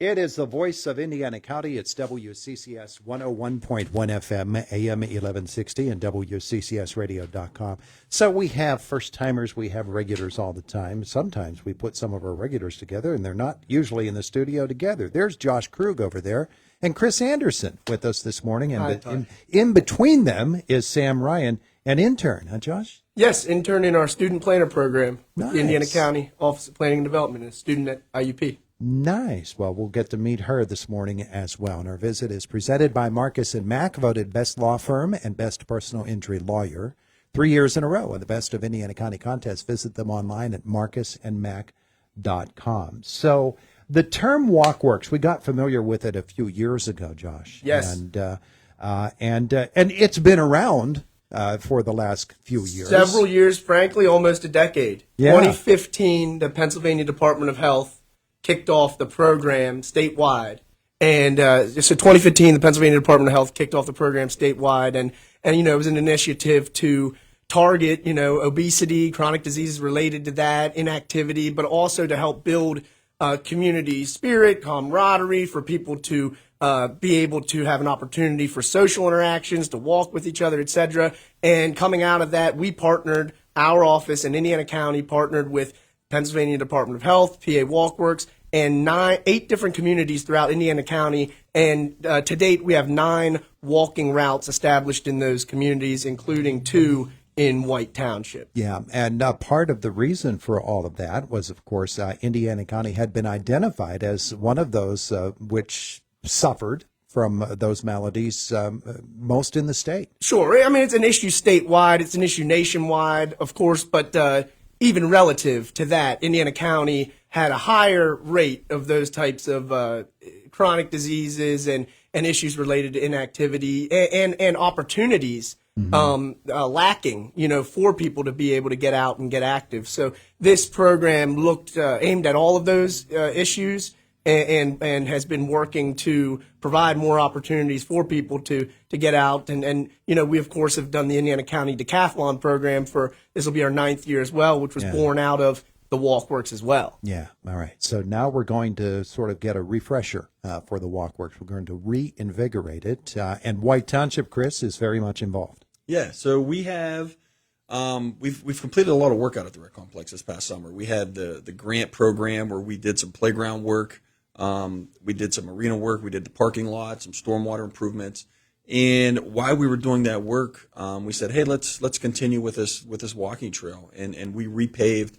It is the voice of Indiana County. It's WCCS 101.1 FM, AM 1160, and WCCSradio.com. So we have first-timers, we have regulars all the time. Sometimes we put some of our regulars together, and they're not usually in the studio together. There's Josh Krug over there, and Chris Anderson with us this morning. And in between them is Sam Ryan, an intern, huh, Josh? Yes, intern in our student planner program with the Indiana Nice. County Office of Planning and Development, and a student at IUP. Nice. Well, we'll get to meet her this morning as well. And our visit is presented by Marcus and Mack, voted best law firm and best personal injury lawyer 3 years in a row in the Best of Indiana County contest. Visit them online at marcusandmack.com. So the term Walkworks, we got familiar with it a few years ago, Josh. Yes. And it's been around for the last few years. Several years, frankly, almost a decade. Yeah. 2015, the Pennsylvania Department of Health kicked off the program statewide. And so 2015, the Pennsylvania Department of Health kicked off the program statewide. And it was an initiative to target, obesity, chronic diseases related to that, inactivity, but also to help build community spirit, camaraderie, for people to be able to have an opportunity for social interactions, to walk with each other, et cetera. And coming out of that, our office in Indiana County partnered with Pennsylvania Department of Health, PA Walkworks, and 8 different communities throughout Indiana County. And to date, we have 9 walking routes established in those communities, including 2 in White Township. Yeah, and part of the reason for all of that was, of course, Indiana County had been identified as one of those which suffered from those maladies most in the state. Sure. I mean, it's an issue statewide. It's an issue nationwide, of course, but even relative to that, Indiana County had a higher rate of those types of chronic diseases and issues related to inactivity and opportunities lacking, for people to be able to get out and get active. So this program aimed at all of those issues and has been working to provide more opportunities for people to get out. And we, of course, have done the Indiana County Decathlon program this will be our 9th year as well, which was born out of the Walkworks as well. Yeah. All right. So now we're going to sort of get a refresher for the Walkworks. We're going to reinvigorate it. And White Township, Chris, is very much involved. Yeah. So we have we've completed a lot of work out at the rec complex this past summer. We had the grant program where we did some playground work. We did some arena work. We did the parking lot, some stormwater improvements. And while we were doing that work, we said, hey, let's continue with this walking trail. And we repaved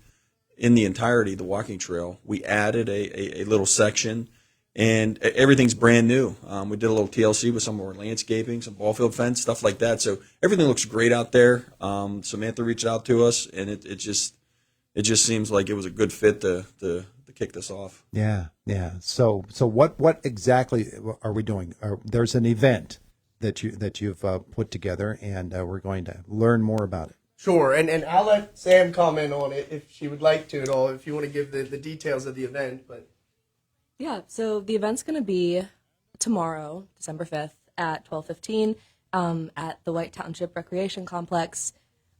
in the entirety the walking trail. We added a little section, and everything's brand new. We did a little TLC with some of our landscaping, some ball field fence, stuff like that. So everything looks great out there. Samantha reached out to us, and it just seems like it was a good fit to kick this off. Yeah. So what exactly are we doing? There's an event that you've put together, and we're going to learn more about it. Sure, and I'll let Sam comment on it if she would like to at all, if you want to give the details of the event. But yeah, so the event's going to be tomorrow, December 5th at 12:15 at the White Township Recreation Complex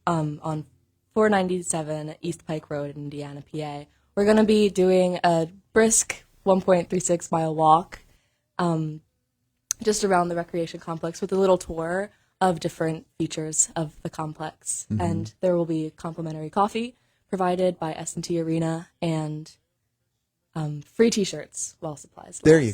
on 497 East Pike Road in Indiana, PA. We're going to be doing a brisk 1.36 mile walk just around the recreation complex with a little tour of different features of the complex. Mm-hmm. And there will be complimentary coffee provided by S&T Arena and free T-shirts while supplies last. There you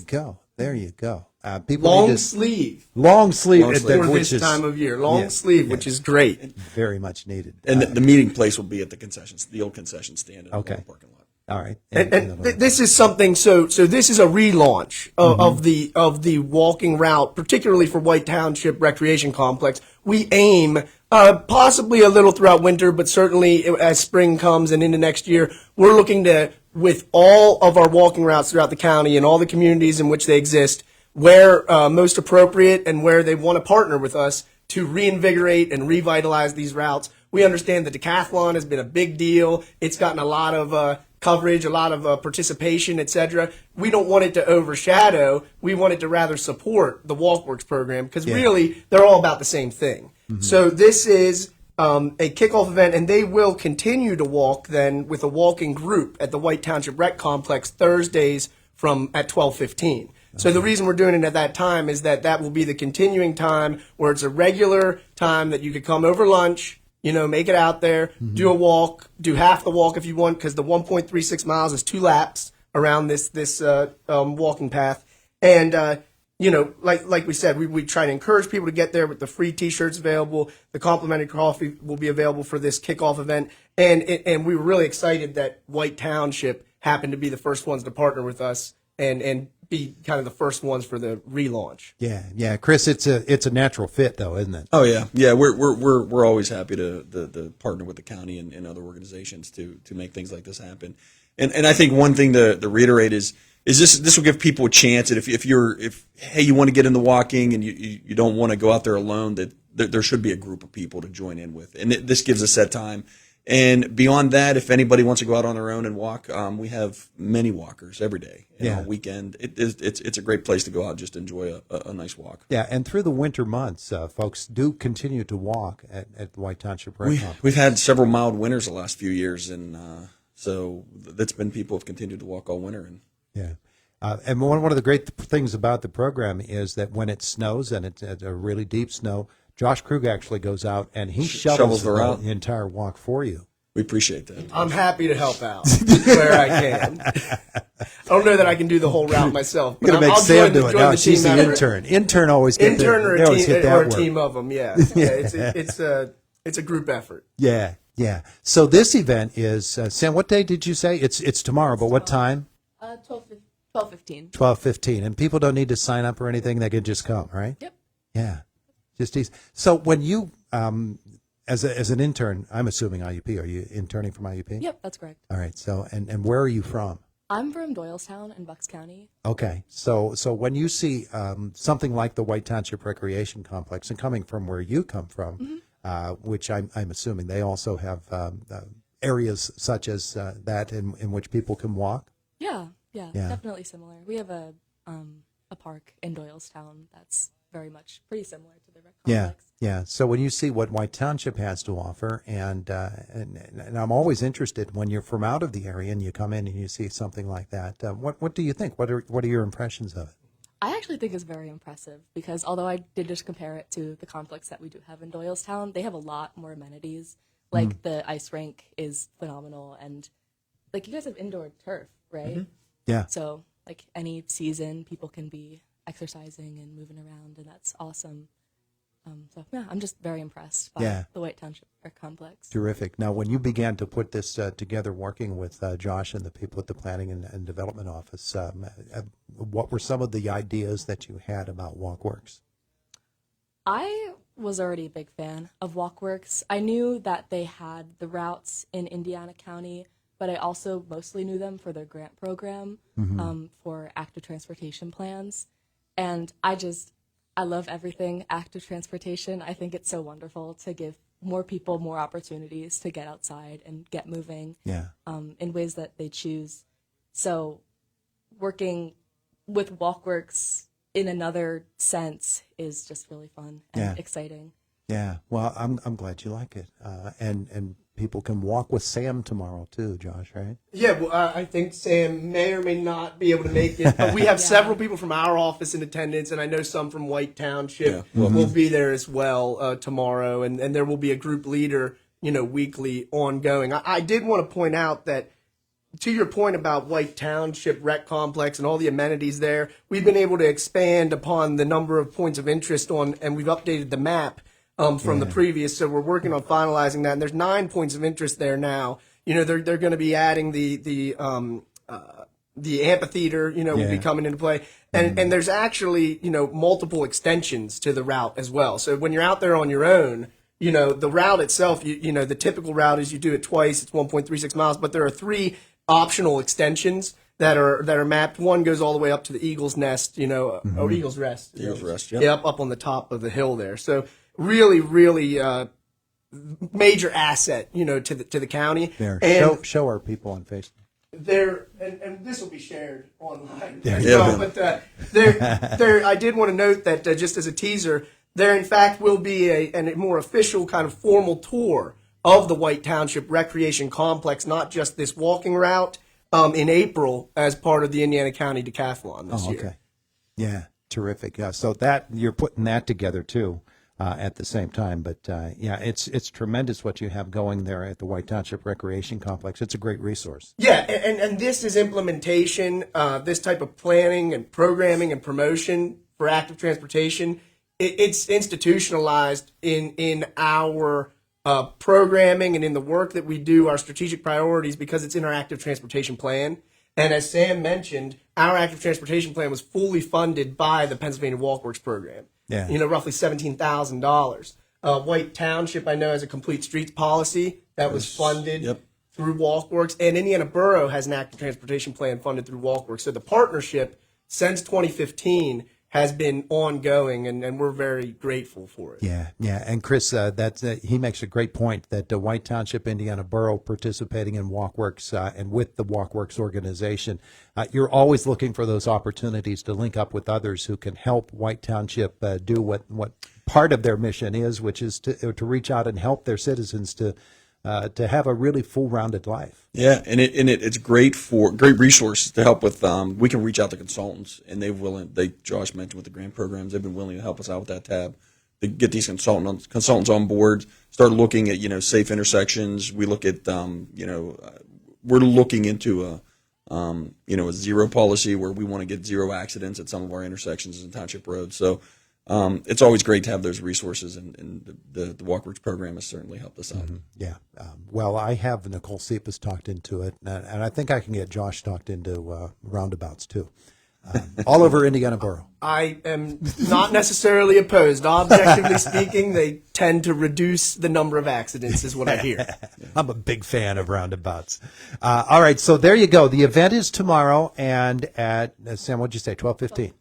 go. People long sleeve. For this time of year. Long sleeve, which is great. Very much needed. And the meeting place will be at the old concession stand in the parking lot. All right. And this is something, so this is a relaunch of the walking route, particularly for White Township Recreation Complex. We aim, possibly a little throughout winter, but certainly as spring comes and into next year, we're looking to, with all of our walking routes throughout the county and all the communities in which they exist, where most appropriate and where they want to partner with us to reinvigorate and revitalize these routes. We understand the decathlon has been a big deal. It's gotten a lot of coverage, a lot of participation, etc. We don't want it to overshadow. We want it to rather support the Walkworks program because really they're all about the same thing. Mm-hmm. So this is a kickoff event, and they will continue to walk then with a walking group at the White Township Rec Complex Thursdays from at 12:15. So the reason we're doing it at that time is that will be the continuing time where it's a regular time that you could come over lunch, make it out there, do a walk, do half the walk if you want, because the 1.36 miles is 2 laps around this walking path. And, like we said, we try to encourage people to get there with the free T-shirts available. The complimentary coffee will be available for this kickoff event. And we were really excited that White Township happened to be the first ones to partner with us and be kind of the first ones for the relaunch. Yeah. Chris, it's a natural fit, though, isn't it? Oh yeah. We're always happy to partner with the county and other organizations to make things like this happen. And I think one thing to reiterate is this will give people a chance that if you want to get into walking and you don't want to go out there alone, that there should be a group of people to join in with, and this gives us that time. And beyond that, if anybody wants to go out on their own and walk, we have many walkers every day. And on weekend, it's a great place to go out and just enjoy a nice walk. Yeah, and through the winter months, folks do continue to walk at the White Township Rec Complex. We've had several mild winters the last few years, and so that's been people have continued to walk all winter. And and one of the great things about the program is that when it snows and it's a really deep snow, Josh Krug actually goes out and he shovels the entire walk for you. We appreciate that. I'm happy to help out where I can. I don't know that I can do the whole route myself. You're going to make Sam do it. No, she's the intern. Intern always gets intern or a team of them, yeah. It's a group effort. Yeah. So this event is, Sam, what day did you say? It's tomorrow, but what time? 12:15. 12:15. And people don't need to sign up or anything. They can just come, right? Yep. Yeah. Just easy. So when you, as an intern, I'm assuming IUP. Are you interning from IUP? Yep, that's correct. All right. So and where are you from? I'm from Doylestown in Bucks County. Okay. So when you see something like the White Township Recreation Complex, and coming from where you come from, which I'm assuming they also have areas such as that in which people can walk. Yeah, definitely similar. We have a park in Doylestown that's very much pretty similar to the rec complex. Yeah. So when you see what White Township has to offer, and I'm always interested when you're from out of the area and you come in and you see something like that. What do you think? What are your impressions of it? I actually think it's very impressive because although I did just compare it to the complex that we do have in Doylestown, they have a lot more amenities. Like the ice rink is phenomenal, and like you guys have indoor turf, right? Yeah. So like any season, people can be exercising and moving around, and that's awesome. So yeah, I'm just very impressed by the White Township Rec Complex. Terrific. Now, when you began to put this together, working with Josh and the people at the Planning and Development Office, what were some of the ideas that you had about Walkworks? I was already a big fan of Walkworks. I knew that they had the routes in Indiana County, but I also mostly knew them for their grant program for active transportation plans. And I love everything active transportation. I think it's so wonderful to give more people more opportunities to get outside and get moving in ways that they choose. So working with Walkworks in another sense is just really fun and exciting. Yeah, well, I'm glad you like it, and people can walk with Sam tomorrow too, Josh, right? Yeah, well, I think Sam may or may not be able to make it, but we have several people from our office in attendance, and I know some from White Township will be there as well tomorrow, and there will be a group leader, weekly ongoing. I did want to point out that, to your point about White Township Rec Complex and all the amenities there, we've been able to expand upon the number of points of interest and we've updated the map from the previous, so we're working on finalizing that. And there's 9 points of interest there now. They're going to be adding the amphitheater. Will be coming into play, and there's actually multiple extensions to the route as well. So when you're out there on your own, the route itself, the typical route is you do it twice. It's 1.36 miles, but there are 3 optional extensions that are mapped. One goes all the way up to the Eagle's Nest, or Eagle's Rest. Eagle's Rest, up on the top of the hill there. So really, really major asset, to the county. There, and show our people on Facebook. There, and this will be shared online. There. But there, I did want to note that just as a teaser, there in fact will be a more official kind of formal tour of the White Township Recreation Complex, not just this walking route, in April as part of the Indiana County Decathlon this year. Okay. Yeah, terrific. So that you're putting that together too at the same time. But yeah, it's tremendous what you have going there at the White Township Recreation Complex. It's a great resource. Yeah, and this is implementation, this type of planning and programming and promotion for active transportation. It's institutionalized in our programming and in the work that we do, our strategic priorities, because it's in our active transportation plan. And as Sam mentioned, our active transportation plan was fully funded by the Pennsylvania Walkworks program. Yeah. Roughly $17,000. White Township, I know, has a complete streets policy that was funded through Walkworks. And Indiana Borough has an active transportation plan funded through Walkworks. So the partnership since 2015 has been ongoing, and we're very grateful for it. Yeah, yeah. And Chris, he makes a great point that the White Township, Indiana Borough participating in Walkworks and with the Walkworks organization, you're always looking for those opportunities to link up with others who can help White Township do what part of their mission is, which is to reach out and help their citizens to have a really full-rounded life. Yeah, and it's great resources to help with. We can reach out to consultants, and Josh mentioned with the grant programs, they've been willing to help us out with that tab. To get these consultants on board, start looking at safe intersections. We look at we're looking into a zero policy where we want to get zero accidents at some of our intersections and township roads. So it's always great to have those resources, and the Walkworks program has certainly helped us out. Mm-hmm. Yeah. Well, I have Nicole Cepas talked into it, and I think I can get Josh talked into roundabouts too. All over Indiana Borough. I am not necessarily opposed. Objectively speaking, they tend to reduce the number of accidents, is what I hear. I'm a big fan of roundabouts. All right, so there you go. The event is tomorrow, and at Sam, what'd you say? 12:15.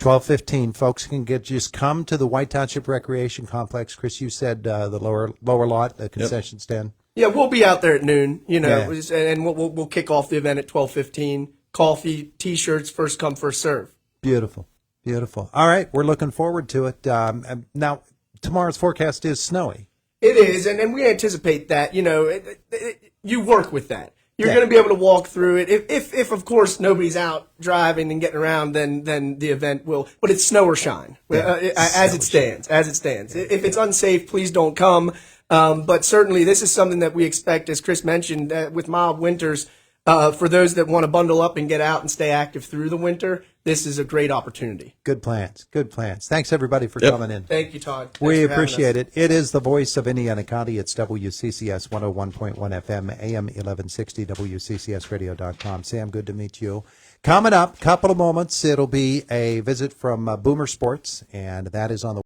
12:15, folks can just come to the White Township Recreation Complex. Chris, you said the lower lot, the concession stand. Yeah, we'll be out there at noon, Yeah. and we'll kick off the event at 12:15. Coffee, T-shirts, first come, first serve. Beautiful, beautiful. All right, we're looking forward to it. Now, tomorrow's forecast is snowy. It is, and we anticipate that. You work with that. You're Yeah. going to be able to walk through it. If of course nobody's out driving and getting around, then the event will. But it's snow or shine, as it stands. As it stands. If it's unsafe, please don't come. But certainly, this is something that we expect, as Chris mentioned, with mild winters. For those that want to bundle up and get out and stay active through the winter, this is a great opportunity. Good plans. Good plans. Thanks, everybody, for coming in. Thank you, Todd. Thanks We for having appreciate us. it. It is the voice of Indiana County. It's WCCS 101.1 FM, AM 1160, WCCSradio.com. Sam, good to meet you. Coming up, couple of moments, it'll be a visit from Boomer Sports, and that is on the